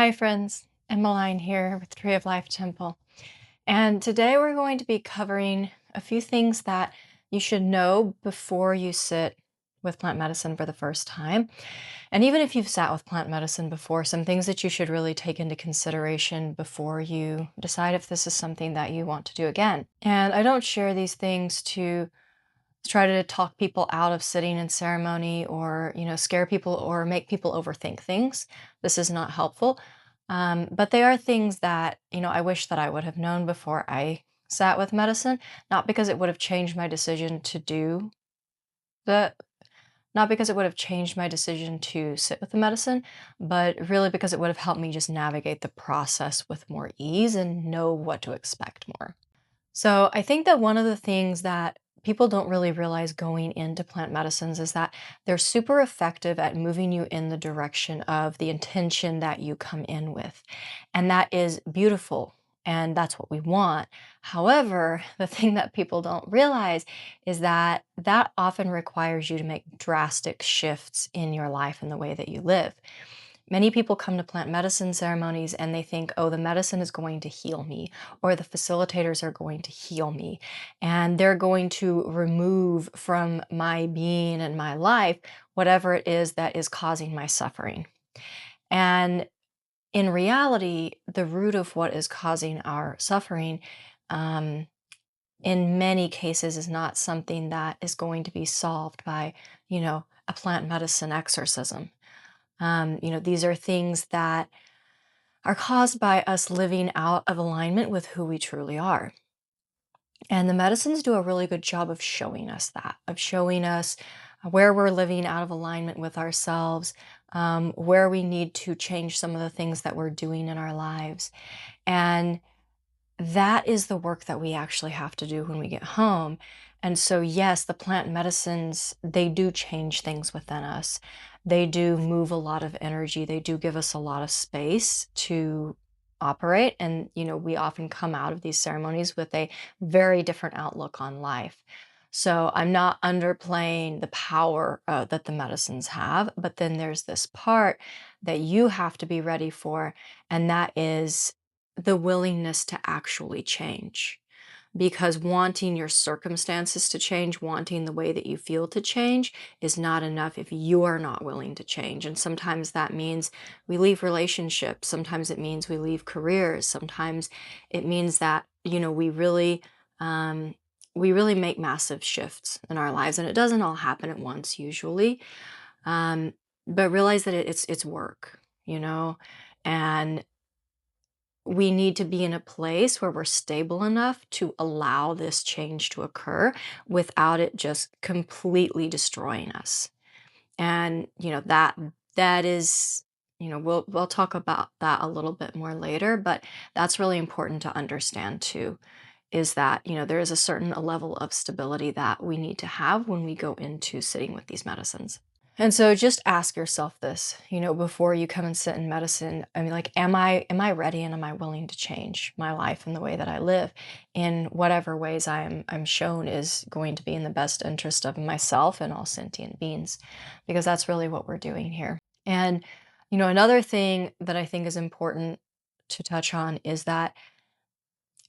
Hi friends, Emmeline here with Tree of Life Temple. And today we're going to be covering a few things that you should know before you sit with plant medicine for the first time. And even if you've sat with plant medicine before, some things that you should really take into consideration before you decide if this is something that you want to do again. And I don't share these things to try to talk people out of sitting in ceremony or, scare people or make people overthink things. This is not helpful. But they are things that, I wish that I would have known before I sat with medicine, not because it would have changed my decision to do the, not because it would have changed my decision to sit with the medicine, but really because it would have helped me just navigate the process with more ease and know what to expect more. So I think that one of the things that people don't really realize going into plant medicines is that they're super effective at moving you in the direction of the intention that you come in with. And that is beautiful. And that's what we want. However, the thing that people don't realize is that that often requires you to make drastic shifts in your life and the way that you live. Many people come to plant medicine ceremonies and they think, oh, the medicine is going to heal me, or the facilitators are going to heal me, and they're going to remove from my being and my life whatever it is that is causing my suffering. And in reality, the root of what is causing our suffering, um, in many cases, is not something that is going to be solved by, a plant medicine exorcism. These are things that are caused by us living out of alignment with who we truly are. And the medicines do a really good job of showing us that, of showing us where we're living out of alignment with ourselves, where we need to change some of the things that we're doing in our lives. And that is the work that we actually have to do when we get home. And so, yes, the plant medicines, they do change things within us. They do move a lot of energy. They do give us a lot of space to operate. And, we often come out of these ceremonies with a very different outlook on life. So I'm not underplaying the power that the medicines have, but then there's this part that you have to be ready for, and that is the willingness to actually change. Because wanting your circumstances to change, wanting the way that you feel to change is not enough if you are not willing to change. And sometimes that means we leave relationships. Sometimes it means we leave careers. Sometimes it means that, um, we really make massive shifts in our lives. And it doesn't all happen at once usually. Um, but realize that it's work, and we need to be in a place where we're stable enough to allow this change to occur without it just completely destroying us. And, that is, we'll talk about that a little bit more later, but that's really important to understand too, is that, there is a certain level of stability that we need to have when we go into sitting with these medicines. And so just ask yourself this, before you come and sit in medicine. I mean, like, am I ready and am I willing to change my life and the way that I live in whatever ways I'm shown is going to be in the best interest of myself and all sentient beings, because that's really what we're doing here. And, another thing that I think is important to touch on is that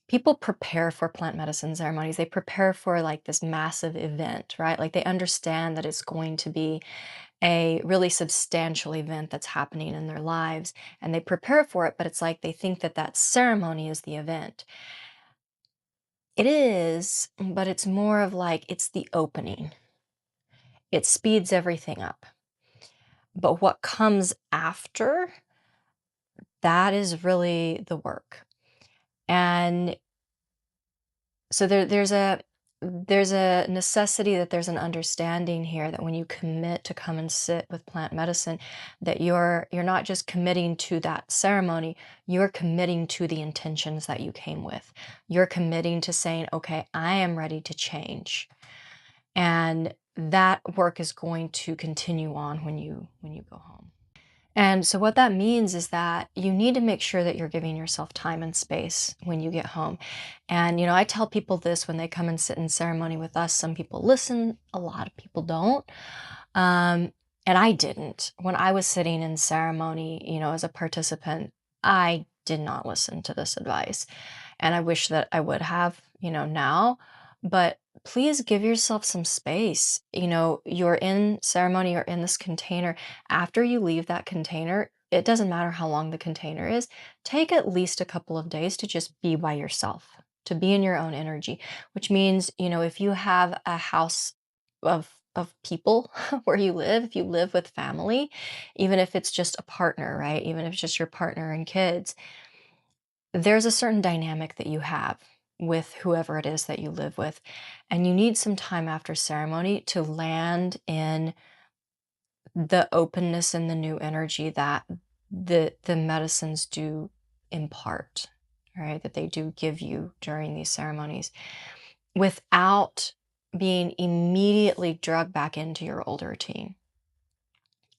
people prepare for plant medicine ceremonies. They prepare for like this massive event, right? Like they understand that it's going to be a really substantial event that's happening in their lives, and they prepare for it, but it's like they think that that ceremony is the event. It is, but it's more of like it's the opening. It speeds everything up. But what comes after, that is really the work. And so there's a necessity, that there's an understanding here that when you commit to come and sit with plant medicine, that you're not just committing to that ceremony, you're committing to the intentions that you came with. You're committing to saying, okay, I am ready to change. And that work is going to continue on when you go home. And so what that means is that you need to make sure that you're giving yourself time and space when you get home. And, I tell people this when they come and sit in ceremony with us. Some people listen, a lot of people don't. And I didn't. When I was sitting in ceremony, as a participant, I did not listen to this advice. And I wish that I would have, now. But please give yourself some space. You're in ceremony, you're in this container. After you leave that container, it doesn't matter how long the container is, take at least a couple of days to just be by yourself, to be in your own energy, which means, if you have a house of people where you live, if you live with family, even if it's just a partner, right? Even if it's just your partner and kids, there's a certain dynamic that you have with whoever it is that you live with. And you need some time after ceremony to land in the openness and the new energy that the medicines do impart, right? That they do give you during these ceremonies without being immediately drugged back into your old routine.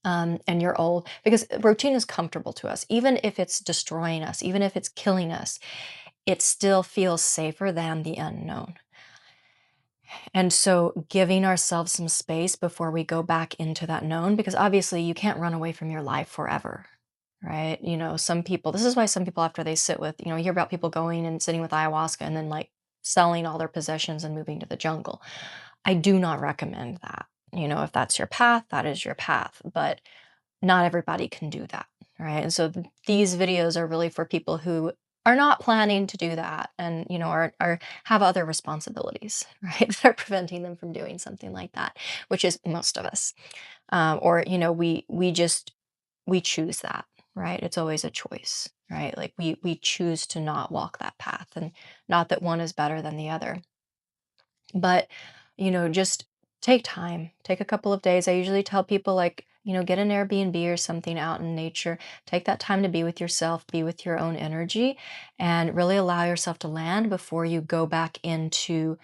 And your old, because routine is comfortable to us, even if it's destroying us, even if it's killing us, it still feels safer than the unknown. And so giving ourselves some space before we go back into that known, because obviously you can't run away from your life forever, right? Some people, this is why some people, after they sit with, you hear about people going and sitting with ayahuasca and then like selling all their possessions and moving to the jungle. I do not recommend that. If that's your path, that is your path. But not everybody can do that, right? And so these videos are really for people who are not planning to do that and are have other responsibilities, right? That are preventing them from doing something like that, which is most of us. Or we choose that, right? It's always a choice, right? Like we choose to not walk that path, and not that one is better than the other. But, just take time, take a couple of days. I usually tell people, like, get an Airbnb or something out in nature. Take that time to be with yourself, be with your own energy, and really allow yourself to land before you go back into,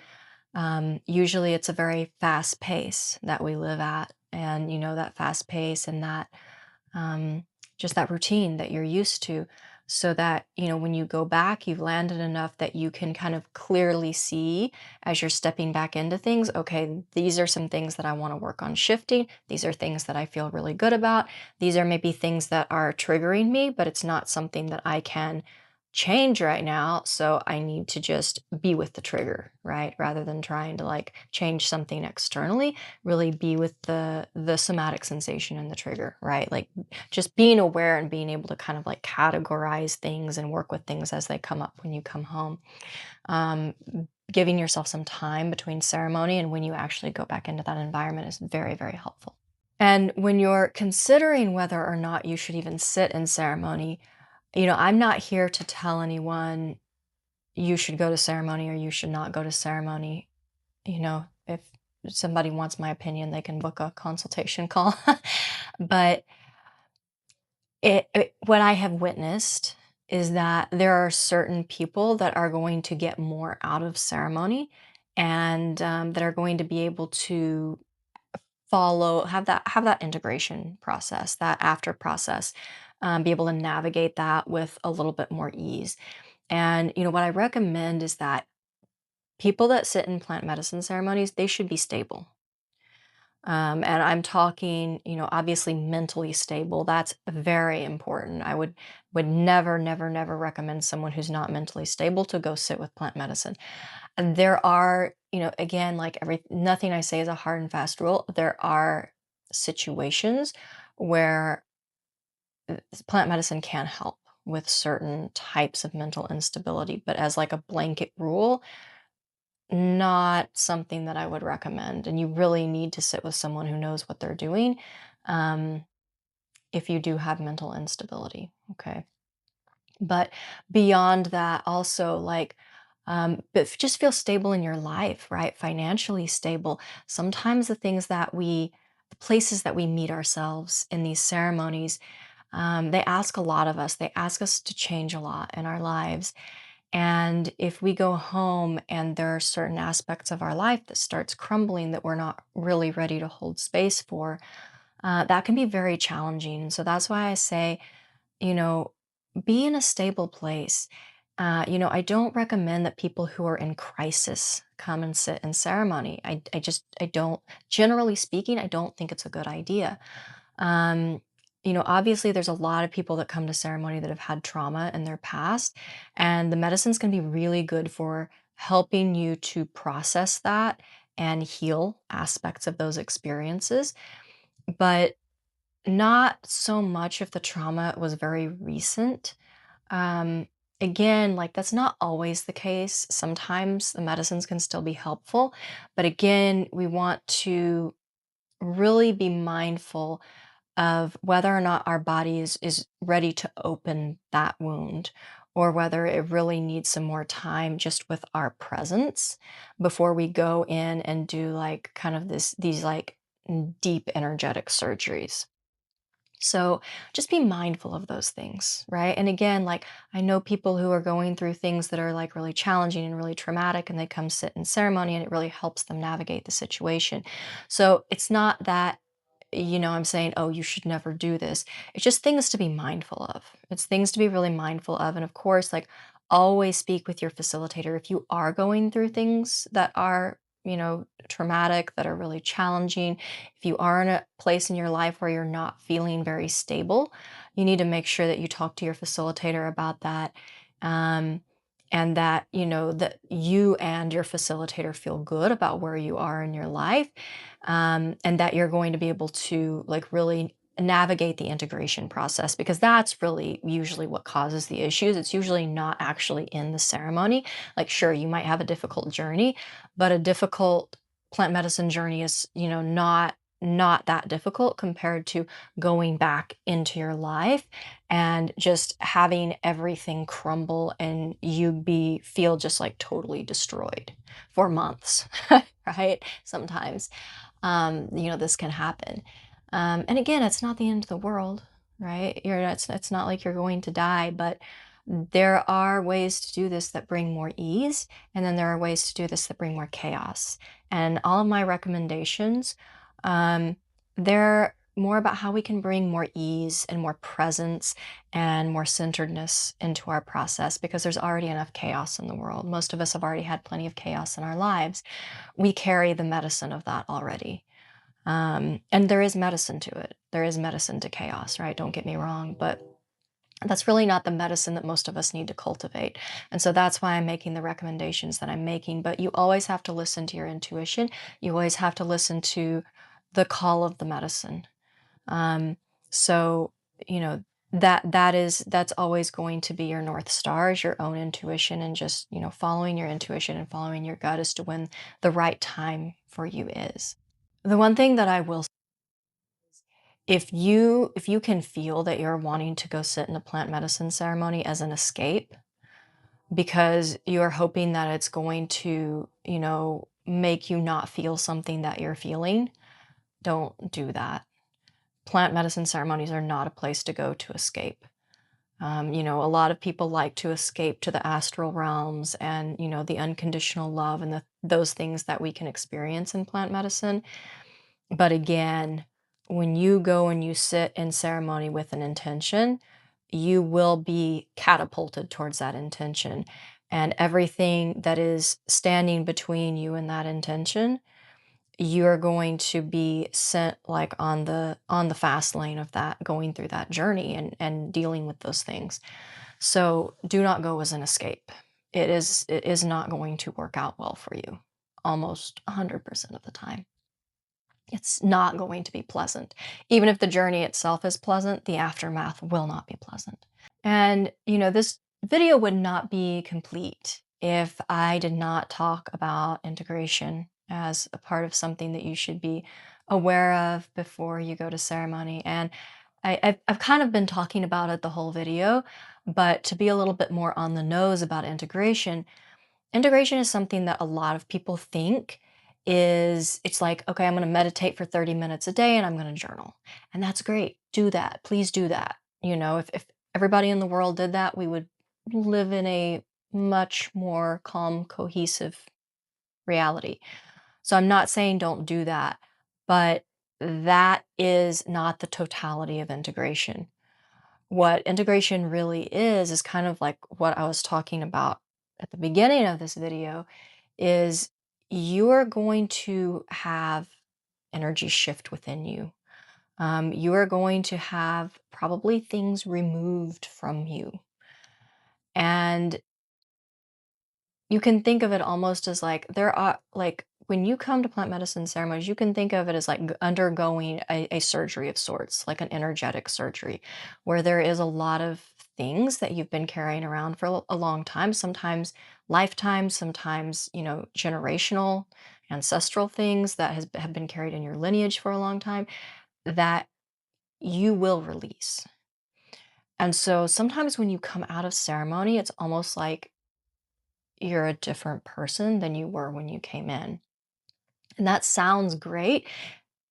usually it's a very fast pace that we live at. And, that fast pace and that um, just that routine that you're used to, so that when you go back, you've landed enough that you can kind of clearly see as you're stepping back into things. Okay, these are some things that I want to work on shifting. These are things that I feel really good about. These are maybe things that are triggering me, but it's not something that I can change right now, so I need to just be with the trigger, right? Rather than trying to like change something externally, really be with the somatic sensation and the trigger, right? Like just being aware and being able to kind of like categorize things and work with things as they come up when you come home. Um, Giving yourself some time between ceremony and when you actually go back into that environment is very, very helpful. And when you're considering whether or not you should even sit in ceremony, I'm not here to tell anyone you should go to ceremony or you should not go to ceremony. If somebody wants my opinion, they can book a consultation call. But what I have witnessed is that there are certain people that are going to get more out of ceremony, and that are going to be able to have that integration process, that after process, be able to navigate that with a little bit more ease. And what I recommend is that people that sit in plant medicine ceremonies, they should be stable. And I'm talking, obviously mentally stable. That's very important. I would never, never, never recommend someone who's not mentally stable to go sit with plant medicine. And there are, again, like nothing I say is a hard and fast rule. There are situations where plant medicine can help with certain types of mental instability, but as like a blanket rule, not something that I would recommend. And you really need to sit with someone who knows what they're doing, um, if you do have mental instability. Okay. But beyond that, also like, but just feel stable in your life, right? Financially stable. Sometimes the places that we meet ourselves in these ceremonies, they ask a lot of us. They ask us to change a lot in our lives. And if we go home and there are certain aspects of our life that starts crumbling that we're not really ready to hold space for, that can be very challenging. And so that's why I say, you know, be in a stable place. I don't recommend that people who are in crisis come and sit in ceremony. I don't, generally speaking, I don't think it's a good idea. Um, Obviously there's a lot of people that come to ceremony that have had trauma in their past, and the medicines can be really good for helping you to process that and heal aspects of those experiences, but not so much if the trauma was very recent. Um, Again, like that's not always the case. Sometimes the medicines can still be helpful, but again, we want to really be mindful of whether or not our body is ready to open that wound, or whether it really needs some more time just with our presence before we go in and do like kind of these like deep energetic surgeries. So just be mindful of those things, right? And again, like I know people who are going through things that are like really challenging and really traumatic, and they come sit in ceremony and it really helps them navigate the situation. So it's not that, I'm saying, oh, you should never do this. It's just things to be mindful of. It's things to be really mindful of. And of course, like always speak with your facilitator if you are going through things that are, traumatic, that are really challenging. If you are in a place in your life where you're not feeling very stable, you need to make sure that you talk to your facilitator about that. Um, and that, that you and your facilitator feel good about where you are in your life, and that you're going to be able to like really navigate the integration process, because that's really usually what causes the issues. It's usually not actually in the ceremony. Like sure, you might have a difficult journey, but a difficult plant medicine journey is, not that difficult compared to going back into your life and just having everything crumble and you be feel just like totally destroyed for months, right? Sometimes this can happen. And again, it's not the end of the world, right? It's not like you're going to die, but there are ways to do this that bring more ease, and then there are ways to do this that bring more chaos. And all of my recommendations, um, they're more about how we can bring more ease and more presence and more centeredness into our process, because there's already enough chaos in the world. Most of us have already had plenty of chaos in our lives. We carry the medicine of that already. And there is medicine to it. There is medicine to chaos, right? Don't get me wrong, but that's really not the medicine that most of us need to cultivate. And so that's why I'm making the recommendations that I'm making. But you always have to listen to your intuition. You always have to listen to the call of the medicine. Um, so, you know, that's always going to be your North Star, is your own intuition, and just, following your intuition and following your gut as to when the right time for you is. The one thing that I will, if you can feel that you're wanting to go sit in a plant medicine ceremony as an escape, because you're hoping that it's going to, make you not feel something that you're feeling, don't do that. Plant medicine ceremonies are not a place to go to escape. A lot of people like to escape to the astral realms and, the unconditional love and those things that we can experience in plant medicine. But again, when you go and you sit in ceremony with an intention, you will be catapulted towards that intention. And everything that is standing between you and that intention, you're going to be sent like on the fast lane of that, going through that journey and dealing with those things. So do not go as an escape. It is not going to work out well for you almost 100% of the time. It's not going to be pleasant. Even if the journey itself is pleasant, the aftermath will not be pleasant. And, this video would not be complete if I did not talk about integration as a part of something that you should be aware of before you go to ceremony. And I've kind of been talking about it the whole video, but to be a little bit more on the nose about integration, integration is something that a lot of people think is, it's like, okay, I'm going to meditate for 30 minutes a day and I'm going to journal. And that's great. Do that. Please do that. If everybody in the world did that, we would live in a much more calm, cohesive reality. So I'm not saying don't do that, but that is not the totality of integration. What integration really is kind of like what I was talking about at the beginning of this video, is you're going to have energy shift within you. You are going to have probably things removed from you. And you can think of it almost as like there are like when you come to plant medicine ceremonies, you can think of it as like undergoing a surgery of sorts, like an energetic surgery, where there is a lot of things that you've been carrying around for a long time, sometimes lifetimes, sometimes, generational, ancestral things that have been carried in your lineage for a long time that you will release. And so sometimes when you come out of ceremony, it's almost like you're a different person than you were when you came in. And that sounds great,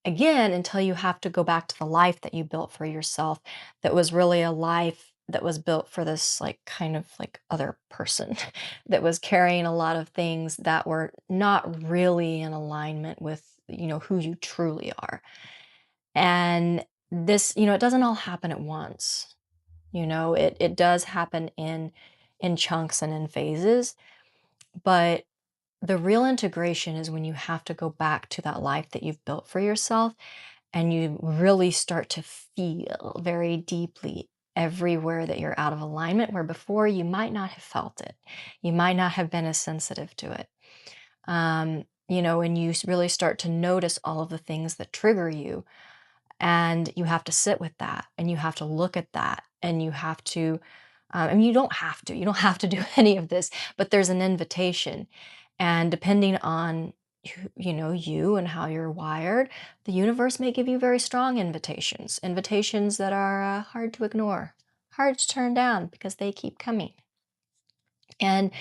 again, until you have to go back to the life that you built for yourself that was really a life that was built for this, like, kind of like other person that was carrying a lot of things that were not really in alignment with, who you truly are. And this, it doesn't all happen at once. It does happen in chunks and in phases, but the real integration is when you have to go back to that life that you've built for yourself and you really start to feel very deeply everywhere that you're out of alignment, where before you might not have felt it. You might not have been as sensitive to it. And you really start to notice all of the things that trigger you, and you have to sit with that and you have to look at that and you have to you don't have to do any of this, but there's an invitation. And depending on you and how you're wired, the universe may give you very strong invitations that are hard to ignore, hard to turn down because they keep coming. And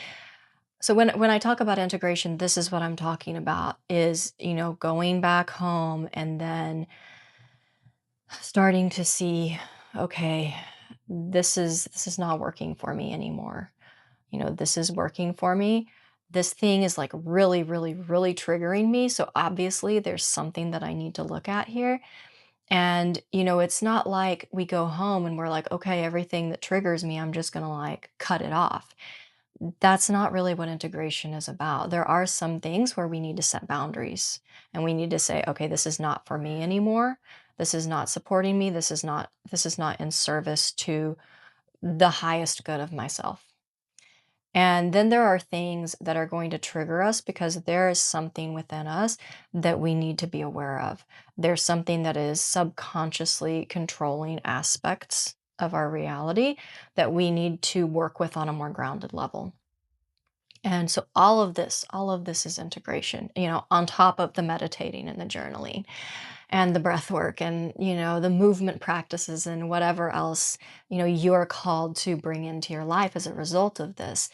so when I talk about integration, this is what I'm talking about is, going back home and then starting to see, okay, this is not working for me anymore. This is working for me. This thing is like really, really, really triggering me. So obviously there's something that I need to look at here. And, it's not like we go home and we're like, okay, everything that triggers me, I'm just going to like cut it off. That's not really what integration is about. There are some things where we need to set boundaries and we need to say, okay, this is not for me anymore. This is not supporting me. This is not in service to the highest good of myself. And then there are things that are going to trigger us because there is something within us that we need to be aware of. There's something that is subconsciously controlling aspects of our reality that we need to work with on a more grounded level. And so all of this is integration, on top of the meditating and the journaling and the breath work and, the movement practices and whatever else, you're called to bring into your life as a result of this.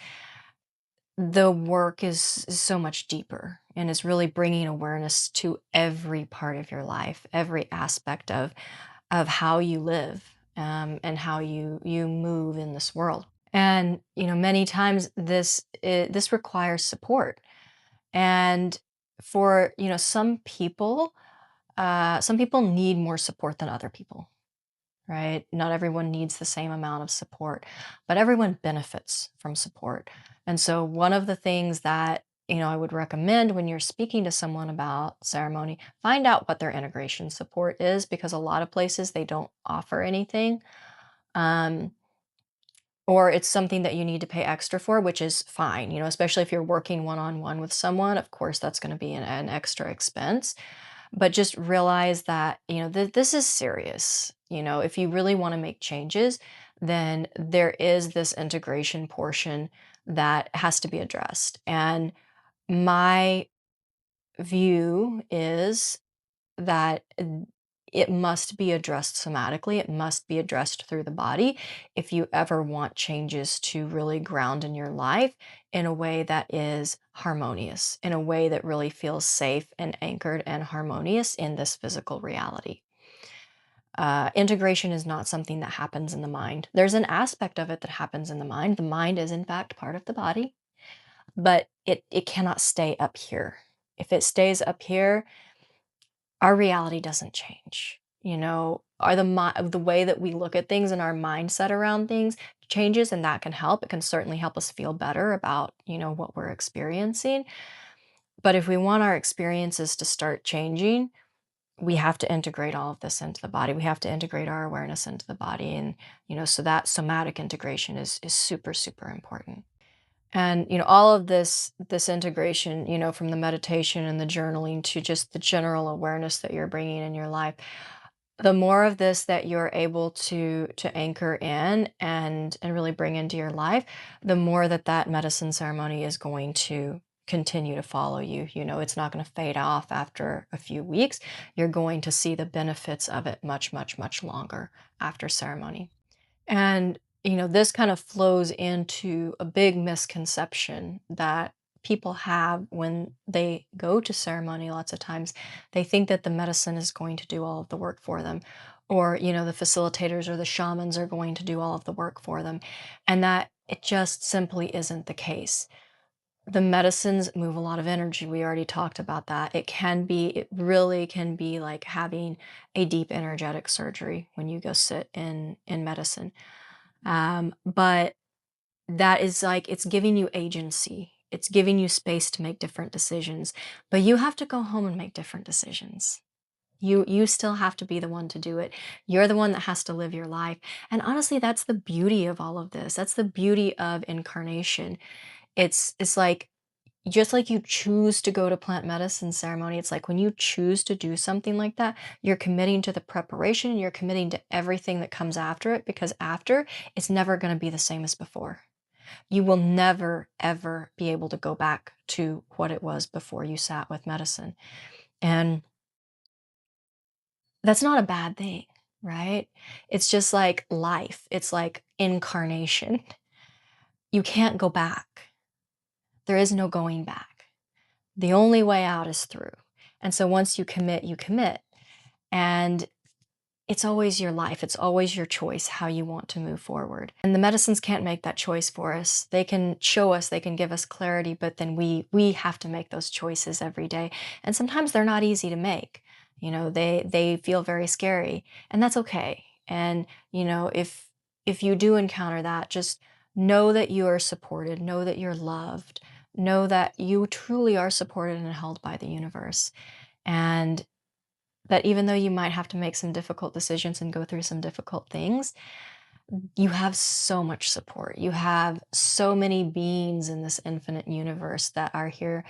The work is so much deeper and is really bringing awareness to every part of your life, every aspect of how you live, and how you move in this world. And many times this requires support. And for some people need more support than other people, right? Not everyone needs the same amount of support, but everyone benefits from support. And so one of the things that I would recommend when you're speaking to someone about ceremony, find out what their integration support is, because a lot of places they don't offer anything. Um, or it's something that you need to pay extra for, which is fine, especially if you're working one on one with someone. Of course, that's going to be an extra expense. But just realize that, this is serious. If you really want to make changes, then there is this integration portion that has to be addressed. And my view is that it must be addressed somatically. It must be addressed through the body if you ever want changes to really ground in your life in a way that is harmonious, in a way that really feels safe and anchored and harmonious in this physical reality. Integration is not something that happens in the mind. There's an aspect of it that happens in the mind. The mind is, in fact, part of the body, but it cannot stay up here. If it stays up here, our reality doesn't change. The way that we look at things and our mindset around things changes, and that can help. It can certainly help us feel better about, what we're experiencing. But if we want our experiences to start changing, we have to integrate all of this into the body. We have to integrate our awareness into the body. And, so that somatic integration is super, super important. And, all of this integration, from the meditation and the journaling to just the general awareness that you're bringing in your life, the more of this that you're able to anchor in and really bring into your life, the more that that medicine ceremony is going to continue to follow you. It's not going to fade off after a few weeks. You're going to see the benefits of it much, much, much longer after ceremony. And, this kind of flows into a big misconception that people have when they go to ceremony lots of times. They think that the medicine is going to do all of the work for them, or, the facilitators or the shamans are going to do all of the work for them. And that it just simply isn't the case. The medicines move a lot of energy. We already talked about that. It really can be like having a deep energetic surgery when you go sit in medicine. But that is like it's giving you agency. It's giving you space to make different decisions. But you have to go home and make different decisions. You still have to be the one to do it. You're the one that has to live your life. And honestly, that's the beauty of all of this. That's the beauty of incarnation. It's like just like you choose to go to plant medicine ceremony, it's like when you choose to do something like that, you're committing to the preparation, you're committing to everything that comes after it, because after, it's never going to be the same as before. You will never, ever be able to go back to what it was before you sat with medicine. And that's not a bad thing, right? It's just like life, it's like incarnation. You can't go back. There is no going back. The only way out is through. And so once you commit, you commit. And it's always your life. It's always your choice how you want to move forward. And the medicines can't make that choice for us. They can show us, they can give us clarity, but then we have to make those choices every day. And sometimes they're not easy to make. They feel very scary, and that's okay. And, if you do encounter that, just know that you are supported, know that you're loved, know that you truly are supported and held by the universe. And that even though you might have to make some difficult decisions and go through some difficult things, you have so much support. You have so many beings in this infinite universe that are here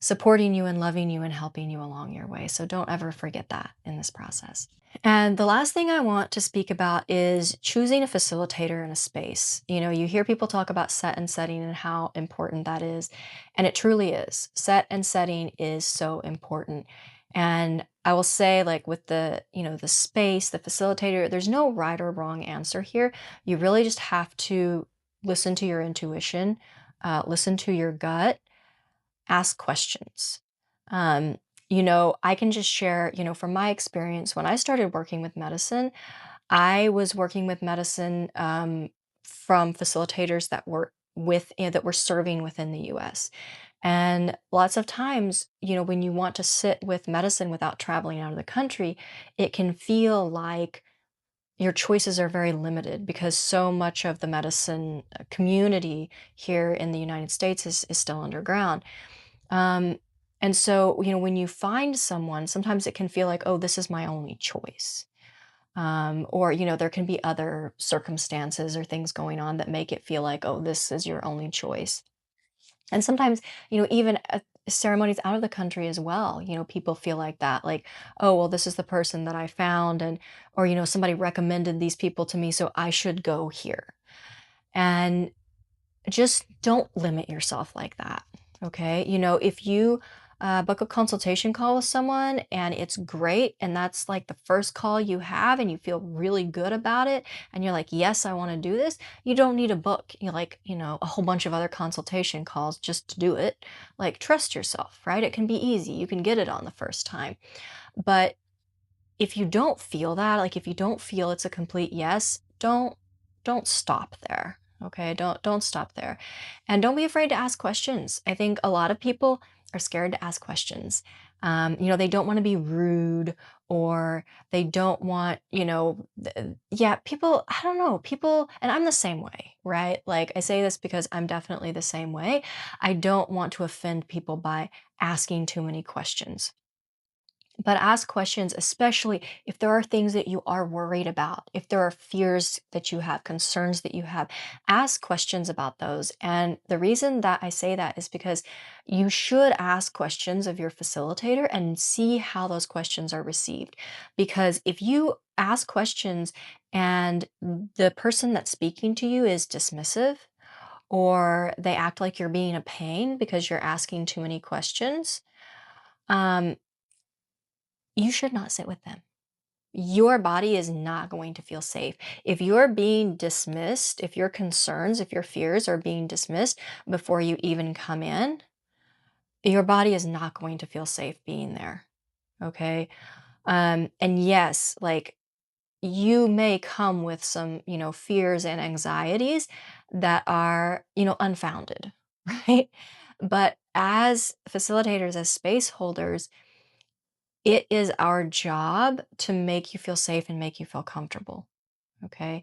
supporting you and loving you and helping you along your way. So don't ever forget that in this process. And the last thing I want to speak about is choosing a facilitator in a space. You hear people talk about set and setting and how important that is. And it truly is. Set and setting is so important. And I will say, like with the space, the facilitator, there's no right or wrong answer here. You really just have to listen to your intuition, listen to your gut, ask questions. I can just share, from my experience, when I started working with medicine, I was working with medicine from facilitators that were that were serving within the US. And lots of times, when you want to sit with medicine without traveling out of the country, it can feel like your choices are very limited because so much of the medicine community here in the United States is still underground. Um, and so, when you find someone, sometimes it can feel like, oh, this is my only choice. Or, there can be other circumstances or things going on that make it feel like, oh, this is your only choice. And sometimes, even ceremonies out of the country as well, people feel like that, like, oh, well, this is the person that I found, and, or, somebody recommended these people to me, so I should go here. And just don't limit yourself like that. Okay. If you book a consultation call with someone and it's great, and that's like the first call you have, and you feel really good about it, and you're like, yes, I want to do this, you don't need to book, a whole bunch of other consultation calls just to do it. Like, trust yourself, right? It can be easy. You can get it on the first time. But if you don't feel that, like if you don't feel it's a complete yes, don't stop there. Okay? Don't stop there. And don't be afraid to ask questions. I think a lot of people are scared to ask questions. They don't want to be rude, or they don't want, yeah, people, I don't know, people, and I'm the same way, right? Like, I say this because I'm definitely the same way. I don't want to offend people by asking too many questions. But ask questions, especially if there are things that you are worried about, if there are fears that you have, concerns that you have, ask questions about those. And the reason that I say that is because you should ask questions of your facilitator and see how those questions are received. Because if you ask questions and the person that's speaking to you is dismissive, or they act like you're being a pain because you're asking too many questions, um, you should not sit with them. Your body is not going to feel safe. If you're being dismissed, if your concerns, if your fears are being dismissed before you even come in, your body is not going to feel safe being there. Okay. And yes, like you may come with some, fears and anxieties that are, unfounded, right? But as facilitators, as space holders, it is our job to make you feel safe and make you feel comfortable. Okay.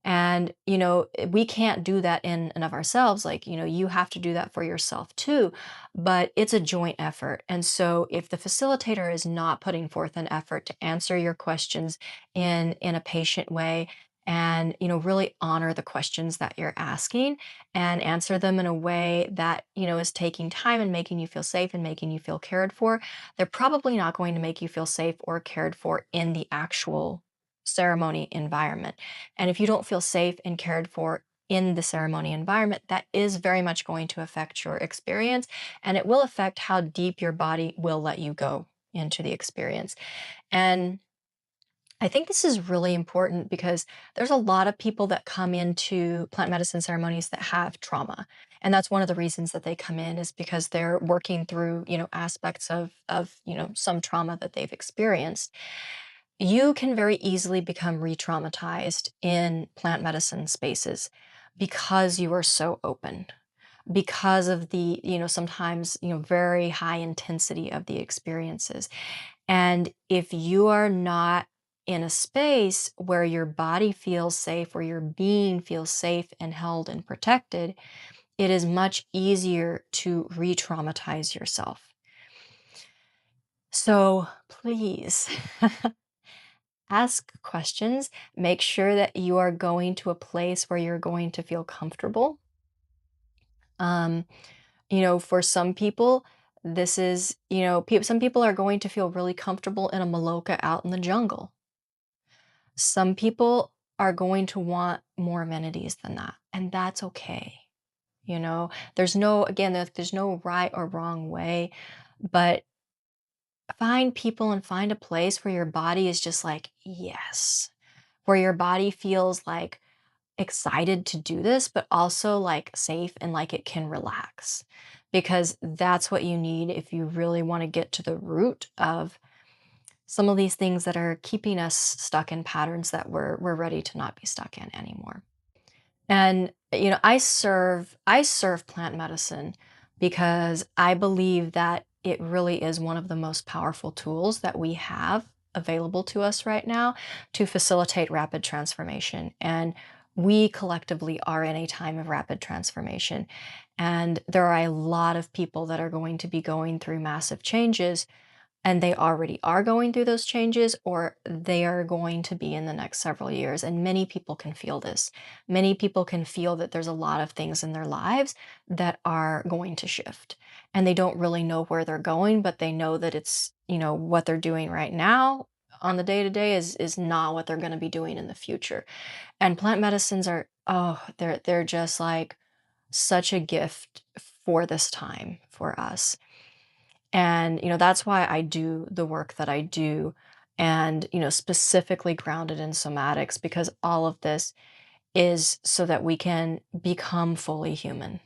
And, we can't do that in and of ourselves. Like, you have to do that for yourself too, but it's a joint effort. And so if the facilitator is not putting forth an effort to answer your questions in a patient way and, really honor the questions that you're asking and answer them in a way that, is taking time and making you feel safe and making you feel cared for, they're probably not going to make you feel safe or cared for in the actual ceremony environment. And if you don't feel safe and cared for in the ceremony environment, that is very much going to affect your experience, and it will affect how deep your body will let you go into the experience. And I think this is really important because there's a lot of people that come into plant medicine ceremonies that have trauma. And that's one of the reasons that they come in is because they're working through, aspects of some trauma that they've experienced. You can very easily become re-traumatized in plant medicine spaces because you are so open, because of the, sometimes, very high intensity of the experiences. And if you are not in a space where your body feels safe, where your being feels safe and held and protected, it is much easier to re-traumatize yourself. So please ask questions. Make sure that you are going to a place where you're going to feel comfortable. Um, for some people, this is, some people are going to feel really comfortable in a maloka out in the jungle. Some people are going to want more amenities than that, and that's okay. There's no, again, there's no right or wrong way, but find people and find a place where your body is just like, yes, where your body feels like excited to do this, but also like safe and like it can relax. Because that's what you need if you really want to get to the root of some of these things that are keeping us stuck in patterns that we're ready to not be stuck in anymore. And I serve plant medicine because I believe that it really is one of the most powerful tools that we have available to us right now to facilitate rapid transformation. And we collectively are in a time of rapid transformation. And there are a lot of people that are going to be going through massive changes, and they already are going through those changes, or they are going to be in the next several years. And many people can feel this. Many people can feel that there's a lot of things in their lives that are going to shift. And they don't really know where they're going, but they know that it's, what they're doing right now on the day to day is not what they're going to be doing in the future. And plant medicines are, oh, they're just like such a gift for this time for us. And, that's why I do the work that I do and, specifically grounded in somatics, because all of this is so that we can become fully human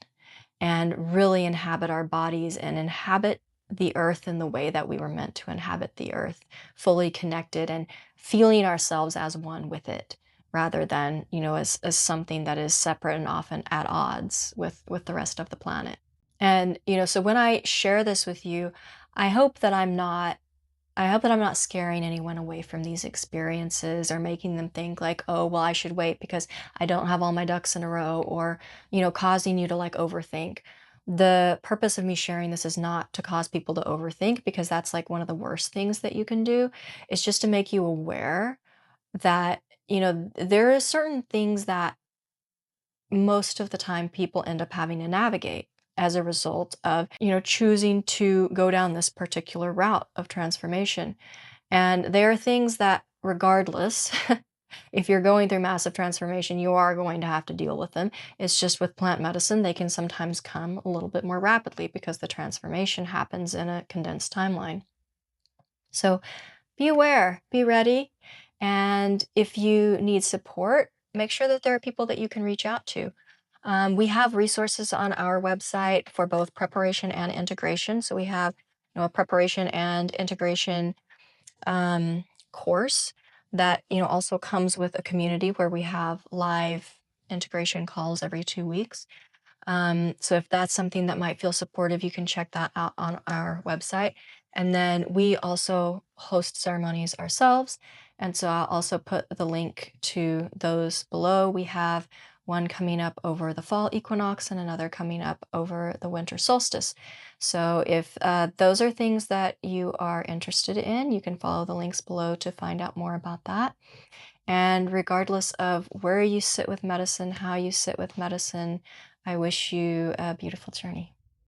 and really inhabit our bodies and inhabit the earth in the way that we were meant to inhabit the earth, fully connected and feeling ourselves as one with it rather than, as something that is separate and often at odds with the rest of the planet. And, so when I share this with you, I hope that I'm not I hope that I'm not scaring anyone away from these experiences or making them think like, "Oh, well, I should wait because I don't have all my ducks in a row," or, causing you to like overthink. The purpose of me sharing this is not to cause people to overthink, because that's like one of the worst things that you can do. It's just to make you aware that, there are certain things that most of the time people end up having to navigate as a result of, choosing to go down this particular route of transformation. And there are things that, regardless, if you're going through massive transformation, you are going to have to deal with them. It's just with plant medicine, they can sometimes come a little bit more rapidly because the transformation happens in a condensed timeline. So be aware, be ready. And if you need support, make sure that there are people that you can reach out to. We have resources on our website for both preparation and integration. So we have, a preparation and integration um, course that, also comes with a community where we have live integration calls every 2 weeks. So if that's something that might feel supportive, you can check that out on our website. And then we also host ceremonies ourselves. And so I'll also put the link to those below. We have one coming up over the fall equinox and another coming up over the winter solstice. So if those are things that you are interested in, you can follow the links below to find out more about that. And regardless of where you sit with medicine, how you sit with medicine, I wish you a beautiful journey.